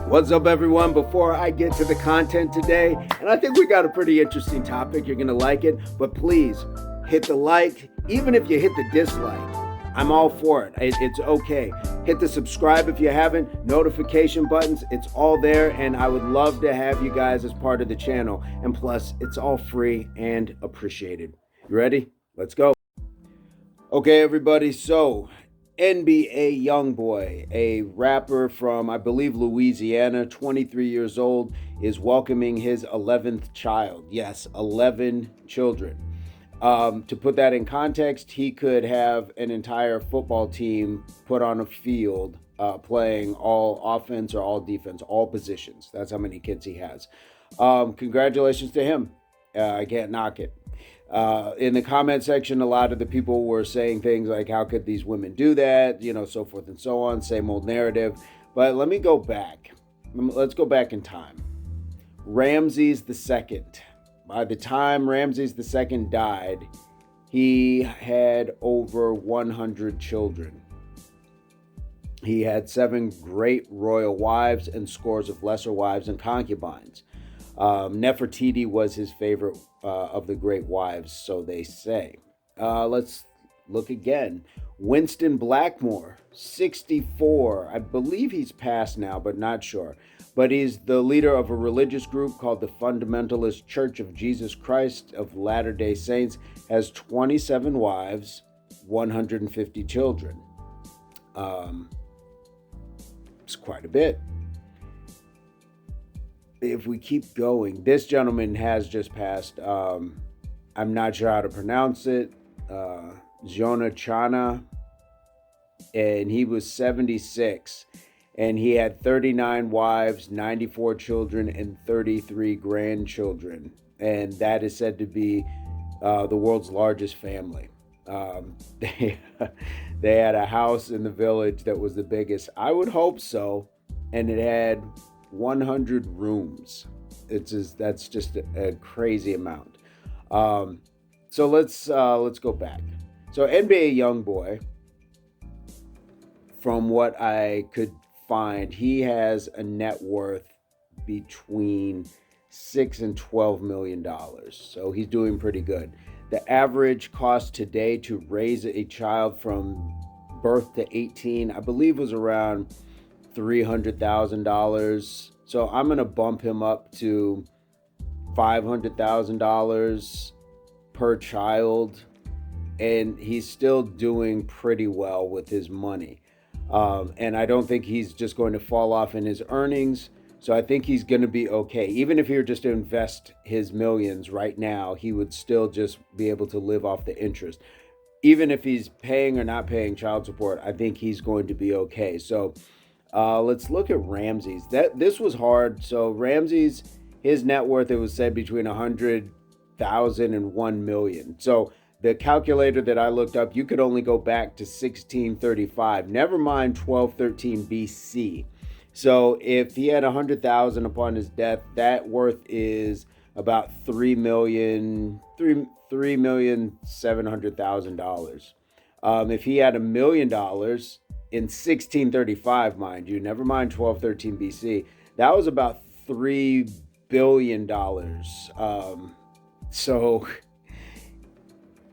What's up, everyone? Before I get to the content today, and I think we got a pretty interesting topic, you're going to like it, but please hit the like, even if you hit the dislike. I'm all for it. It's okay. Hit the subscribe if you haven't, notification buttons, it's all there, and I would love to have you guys as part of the channel. And plus, it's all free and appreciated. You ready? Let's go. Okay, everybody, so NBA Youngboy, a rapper from, I believe, Louisiana, 23 years old, is welcoming his 11th child. Yes, 11 children. To put that in context, he could have an entire football team put on a field playing all offense or all defense, all positions. That's how many kids he has. Congratulations to him. I can't knock it. In the comment section, a lot of the people were saying things like, how could these women do that? You know, so forth and so on, same old narrative. But let me go back. Let's go back in time. Ramses II. By the time Ramses II died, he had over 100 children. He had 7 great royal wives and scores of lesser wives and concubines. Nefertiti was his favorite of the great wives, so they say. Let's look again. Winston Blackmore, 64. I believe he's passed now, but not sure. But he's the leader of a religious group called the Fundamentalist Church of Jesus Christ of Latter-day Saints, has 27 wives, 150 children. It's quite a bit. If we keep going, this gentleman has just passed. I'm not sure how to pronounce it. Jonah Chana, and he was 76, and he had 39 wives, 94 children, and 33 grandchildren, and that is said to be the world's largest family. They had a house in the village that was the biggest. I would hope so, and it had 100 rooms. That's just a crazy amount. So let's go back. So NBA Youngboy, from what I could find, he has a net worth between $6 and $12 million. So he's doing pretty good. The average cost today to raise a child from birth to 18, I believe, was around $300,000. So I'm going to bump him up to $500,000 per child. And he's still doing pretty well with his money. And I don't think he's just going to fall off in his earnings. So I think he's going to be okay. Even if he were just to invest his millions right now, he would still just be able to live off the interest. Even if he's paying or not paying child support, I think he's going to be okay. So let's look at Ramses. This was hard. So Ramses, his net worth, it was said between 100,000 and 1 million. So the calculator that I looked up, you could only go back to 1635. Never mind 1213 BC. So if he had 100,000 upon his death, that worth is about $3,700,000. If he had $1 million in 1635, mind you, never mind 1213 BC, that was about $3 billion. So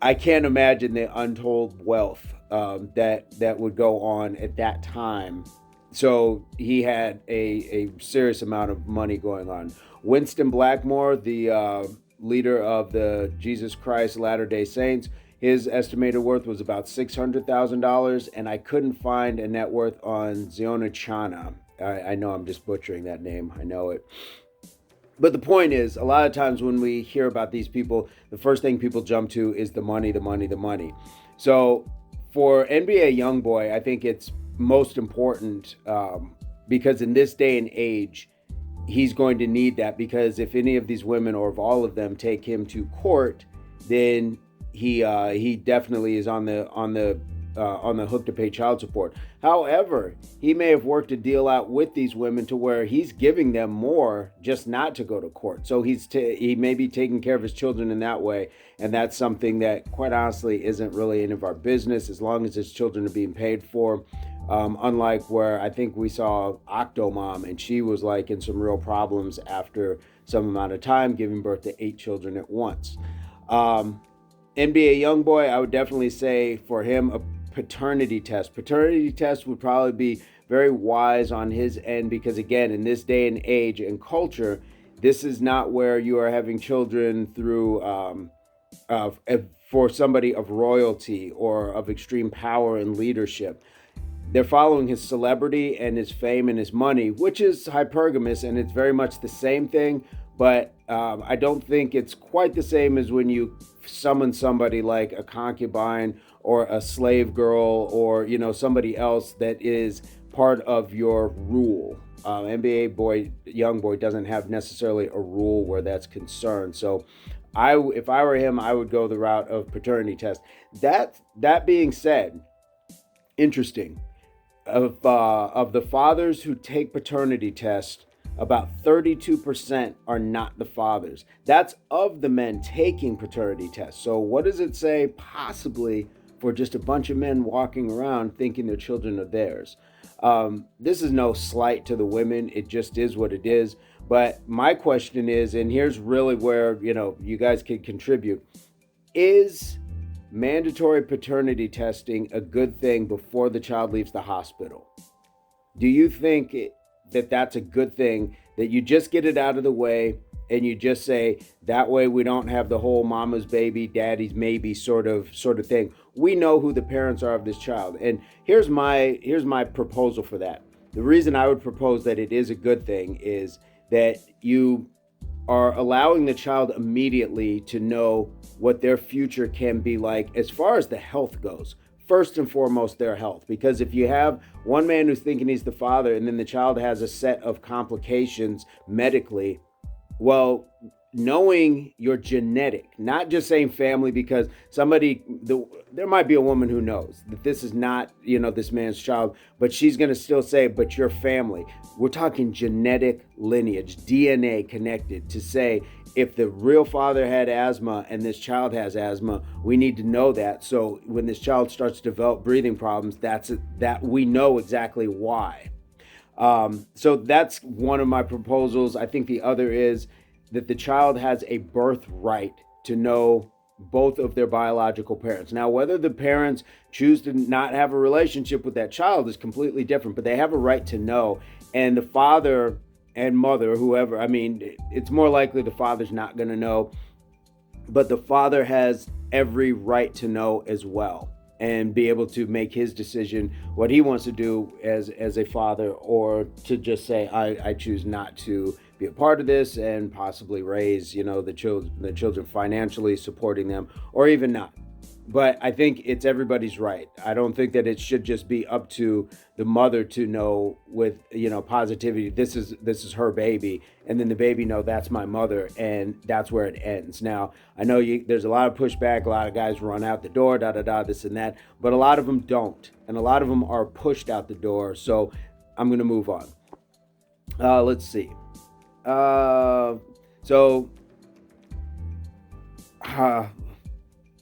I can't imagine the untold wealth that would go on at that time. So he had a serious amount of money going on. Winston Blackmore, the leader of the Jesus Christ Latter-day Saints, his estimated worth was about $600,000, and I couldn't find a net worth on Ziona Chana. I know I'm just butchering that name. I know it. But the point is, a lot of times when we hear about these people, the first thing people jump to is the money, the money, the money. So for NBA Youngboy, I think it's most important because in this day and age, he's going to need that, because if any of these women or if all of them take him to court, then he definitely is on the hook to pay child support. However, he may have worked a deal out with these women to where he's giving them more just not to go to court. So he may be taking care of his children in that way. And that's something that, quite honestly, isn't really any of our business. As long as his children are being paid for, Unlike where I think we saw Octomom, and she was like in some real problems after some amount of time, giving birth to 8 children at once. Um, NBA Youngboy, I would definitely say for him a paternity test. Paternity test would probably be very wise on his end because, again, in this day and age and culture, this is not where you are having children through uh, for somebody of royalty or of extreme power and leadership. They're following his celebrity and his fame and his money, which is hypergamous, and it's very much the same thing. But I don't think it's quite the same as when you summon somebody like a concubine or a slave girl or somebody else that is part of your rule. NBA boy, young boy doesn't have necessarily a rule where that's concerned. So if I were him, I would go the route of paternity test. That being said, interesting. Of the fathers who take paternity tests, about 32% are not the fathers. That's of the men taking paternity tests. So what does it say possibly for just a bunch of men walking around thinking their children are theirs? This is no slight to the women. It just is what it is. But my question is, and here's really where you guys can contribute, is mandatory paternity testing a good thing before the child leaves the hospital? Do you think that that's a good thing, that you just get it out of the way and you just say that way we don't have the whole mama's baby, daddy's maybe sort of thing? We know who the parents are of this child. And here's my proposal for that. The reason I would propose that it is a good thing is that you are allowing the child immediately to know what their future can be like as far as the health goes. First and foremost, their health. Because if you have one man who's thinking he's the father and then the child has a set of complications medically, well, knowing your genetic, not just saying family, because there might be a woman who knows that this is not, this man's child, but she's going to still say, but your family. We're talking genetic lineage, DNA connected to say, if the real father had asthma and this child has asthma, we need to know that. So when this child starts to develop breathing problems, that we know exactly why. So that's one of my proposals. I think the other is that the child has a birthright to know both of their biological parents. Now, whether the parents choose to not have a relationship with that child is completely different, but they have a right to know. And the father and mother, whoever, it's more likely the father's not going to know, but the father has every right to know as well and be able to make his decision what he wants to do as a father, or to just say, I choose not to be a part of this and possibly raise, the children financially, supporting them, or even not. But I think it's everybody's right. I don't think that it should just be up to the mother to know with, positivity, this is her baby, and then the baby know that's my mother, and that's where it ends. Now, I know there's a lot of pushback, a lot of guys run out the door, this and that, but a lot of them don't, and a lot of them are pushed out the door. So I'm going to move on. Let's see.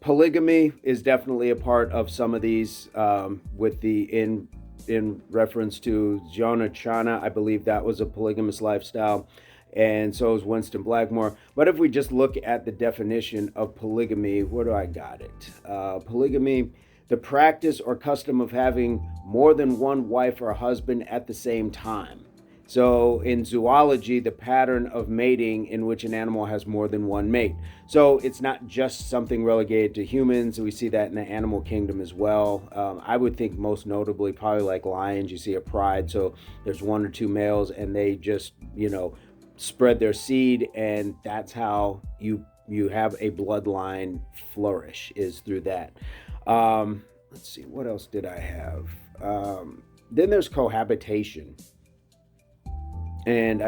Polygamy is definitely a part of some of these, with in reference to Jonah Chana. I believe that was a polygamous lifestyle, and so is Winston Blackmore. But if we just look at the definition of polygamy, where do I got it? Polygamy, the practice or custom of having more than one wife or husband at the same time. So in zoology, the pattern of mating in which an animal has more than one mate. So it's not just something relegated to humans. We see that in the animal kingdom as well. I would think most notably, probably like lions, you see a pride. So there's one or two males and they just, spread their seed. And that's how you have a bloodline flourish, is through that. Let's see, what else did I have? Then there's cohabitation. And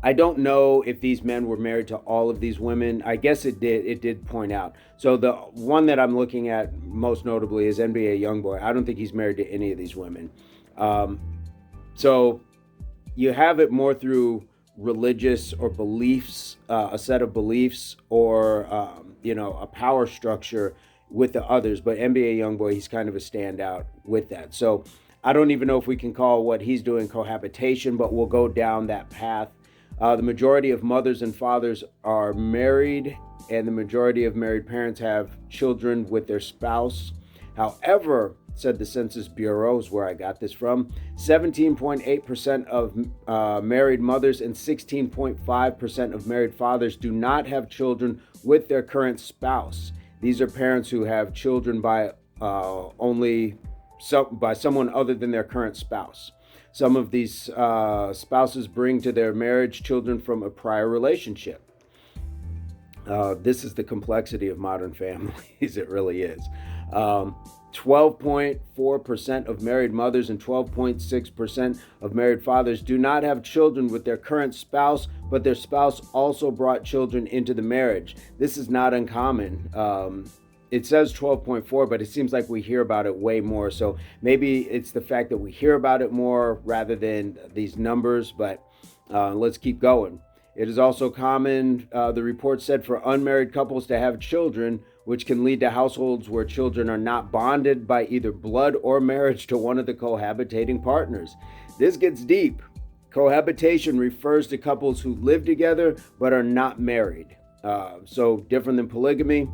I don't know if these men were married to all of these women. I guess it did point out. So the one that I'm looking at most notably is NBA Youngboy. I don't think he's married to any of these women. So you have it more through religious or beliefs, a set of beliefs, or a power structure with the others. But NBA Youngboy, he's kind of a standout with that. So I don't even know if we can call what he's doing cohabitation, but we'll go down that path. The majority of mothers and fathers are married, and the majority of married parents have children with their spouse. However, said the Census Bureau, is where I got this from, 17.8% of married mothers and 16.5% of married fathers do not have children with their current spouse. These are parents who have children by by someone other than their current spouse. Some of these spouses bring to their marriage children from a prior relationship. This is the complexity of modern families. It really is. 12.4% of married mothers and 12.6% of married fathers do not have children with their current spouse, but their spouse also brought children into the marriage. This is not uncommon. It says 12.4, but it seems like we hear about it way more. So maybe it's the fact that we hear about it more rather than these numbers, but let's keep going. It is also common, the report said, for unmarried couples to have children, which can lead to households where children are not bonded by either blood or marriage to one of the cohabitating partners. This gets deep. Cohabitation refers to couples who live together but are not married. So different than polygamy.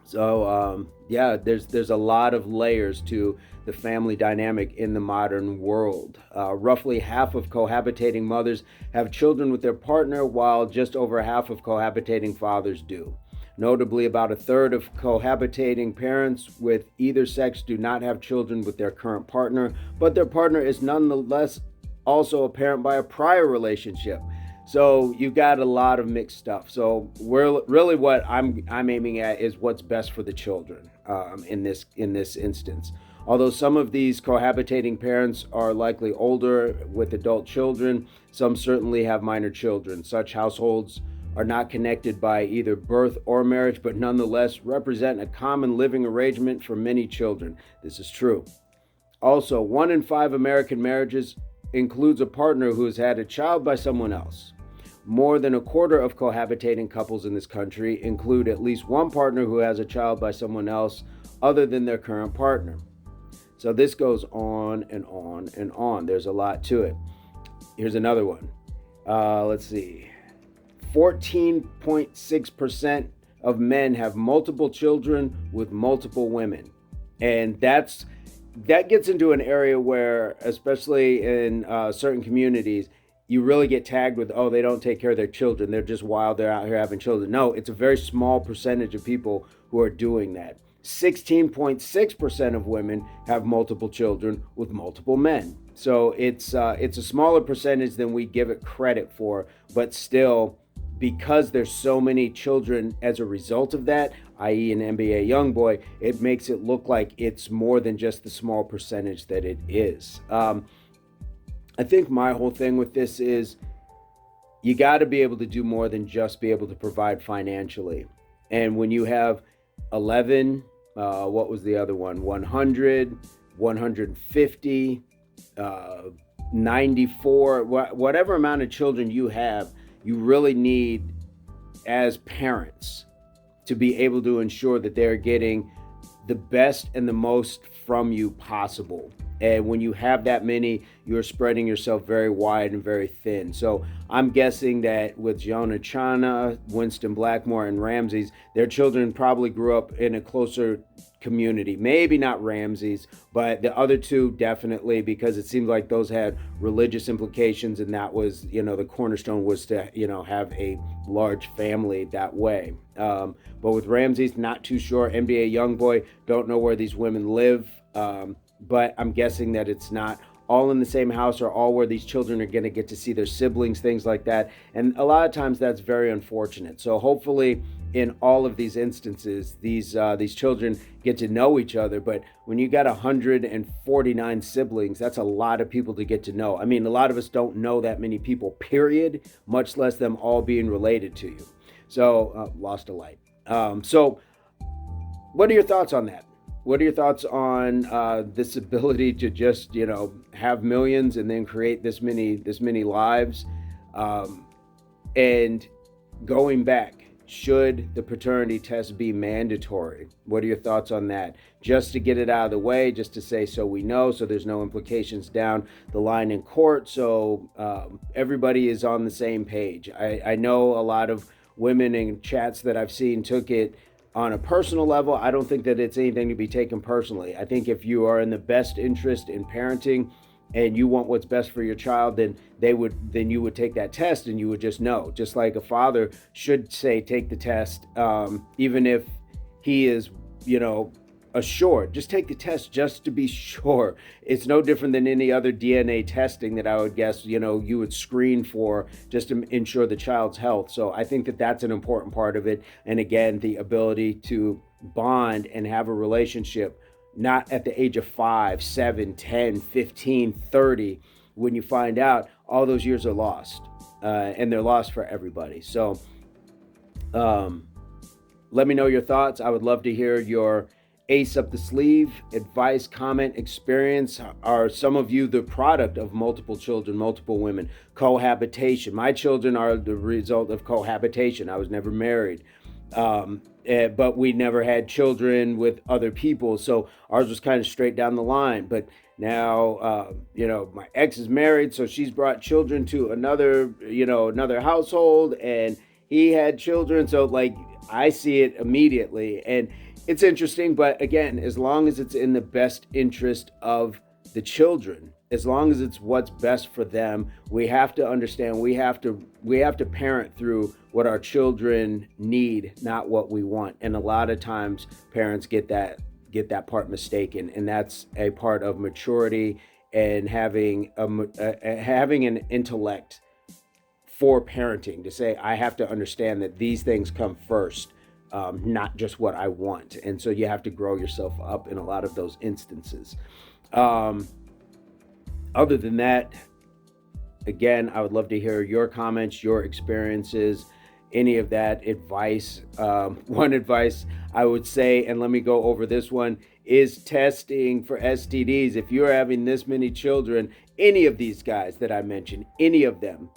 So there's a lot of layers to the family dynamic in the modern world. Roughly half of cohabitating mothers have children with their partner, while just over half of cohabitating fathers do. Notably, about a third of cohabitating parents with either sex do not have children with their current partner, but their partner is nonetheless also a parent by a prior relationship. So you've got a lot of mixed stuff. So really what I'm aiming at is what's best for the children in this instance. Although some of these cohabitating parents are likely older with adult children, some certainly have minor children. Such households are not connected by either birth or marriage, but nonetheless represent a common living arrangement for many children. This is true. Also, 1 in 5 American marriages includes a partner who has had a child by someone else. More than a quarter of cohabitating couples in this country include at least one partner who has a child by someone else other than their current partner. So this goes on and on and on. There's a lot to it. Here's another one. Let's see. 14.6% of men have multiple children with multiple women. And that gets into an area where, especially in certain communities, you really get tagged with, oh, they don't take care of their children. They're just wild. They're out here having children. No, it's a very small percentage of people who are doing that. 16.6% of women have multiple children with multiple men. So it's a smaller percentage than we give it credit for, but still, because there's so many children as a result of that, i.e. an NBA Youngboy, it makes it look like it's more than just the small percentage that it is. I think my whole thing with this is you got to be able to do more than just be able to provide financially. And when you have 11, what was the other one? 100, 150, 94, whatever amount of children you have, you really need, as parents, to be able to ensure that they're getting the best and the most from you possible. And when you have that many, you're spreading yourself very wide and very thin. So I'm guessing that with Jonah Chana, Winston Blackmore, and Ramses, their children probably grew up in a closer community. Maybe not Ramses, but the other two definitely, because it seems like those had religious implications, and that was, the cornerstone was to, have a large family that way. But with Ramses, not too sure. NBA Youngboy, don't know where these women live. But I'm guessing that it's not all in the same house or all where these children are going to get to see their siblings, things like that. And a lot of times that's very unfortunate. So hopefully in all of these instances, these children get to know each other. But when you got 149 siblings, that's a lot of people to get to know. I mean, a lot of us don't know that many people, period, much less them all being related to you. So lost a light. So what are your thoughts on that? What are your thoughts on this ability to just, have millions and then create this many lives? And going back, should the paternity test be mandatory? What are your thoughts on that? Just to get it out of the way, just to say so we know, so there's no implications down the line in court, so everybody is on the same page. I know a lot of women in chats that I've seen took it on a personal level. I don't think that it's anything to be taken personally. I think if you are in the best interest in parenting and you want what's best for your child, then you would take that test and you would just know. Just like a father should say, take the test, even if he is, assured. Just take the test just to be sure. It's no different than any other DNA testing that I would guess, you would screen for just to ensure the child's health. So I think that that's an important part of it. And again, the ability to bond and have a relationship, not at the age of 5, 7, 10, 15, 30, when you find out all those years are lost, and they're lost for everybody. So let me know your thoughts. I would love to hear your ace up the sleeve advice, comment, experience. Are some of you the product of multiple children, multiple women, cohabitation? My children are the result of cohabitation. I was never married. But we never had children with other people, so ours was kind of straight down the line. But now, my ex is married, so she's brought children to another household, and he had children. So like, I see it immediately, and it's interesting. But again, as long as it's in the best interest of the children, as long as it's what's best for them, we have to understand, we have to parent through what our children need, not what we want. And a lot of times parents get that part mistaken, and that's a part of maturity and having an intellect for parenting, to say, I have to understand that these things come first, not just what I want. And so you have to grow yourself up in a lot of those instances. Other than that, again, I would love to hear your comments, your experiences, any of that advice. One advice I would say, and let me go over this one, is testing for STDs. If you're having this many children, any of these guys that I mentioned, any of them.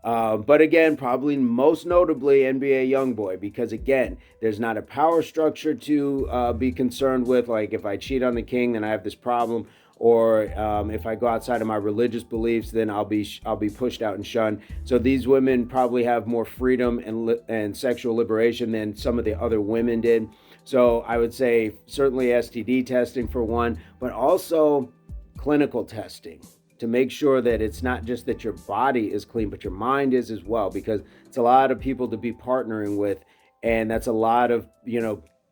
But again, probably most notably NBA Youngboy, because again, there's not a power structure to be concerned with. Like, if I cheat on the king, then I have this problem. Or if I go outside of my religious beliefs, then I'll be pushed out and shunned. So these women probably have more freedom and sexual liberation than some of the other women did. So I would say certainly STD testing for one, but also clinical testing to make sure that it's not just that your body is clean, but your mind is as well, because it's a lot of people to be partnering with, and that's a lot of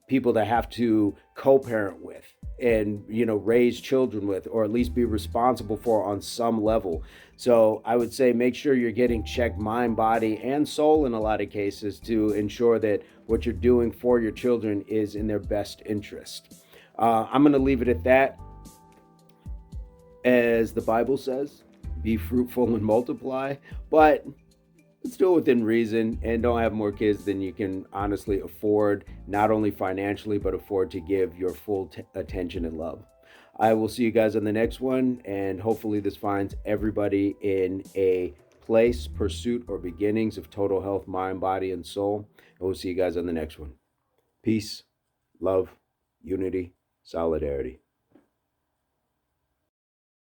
people that have to co-parent with and raise children with, or at least be responsible for on some level. So I would say make sure you're getting checked mind, body, and soul in a lot of cases, to ensure that what you're doing for your children is in their best interest. I'm going to leave it at that. As the Bible says, be fruitful and multiply, but let's do it within reason, and don't have more kids than you can honestly afford, not only financially, but afford to give your full attention and love. I will see you guys on the next one, and hopefully this finds everybody in a place, pursuit, or beginnings of total health, mind, body, and soul. And we'll see you guys on the next one. Peace, love, unity, solidarity.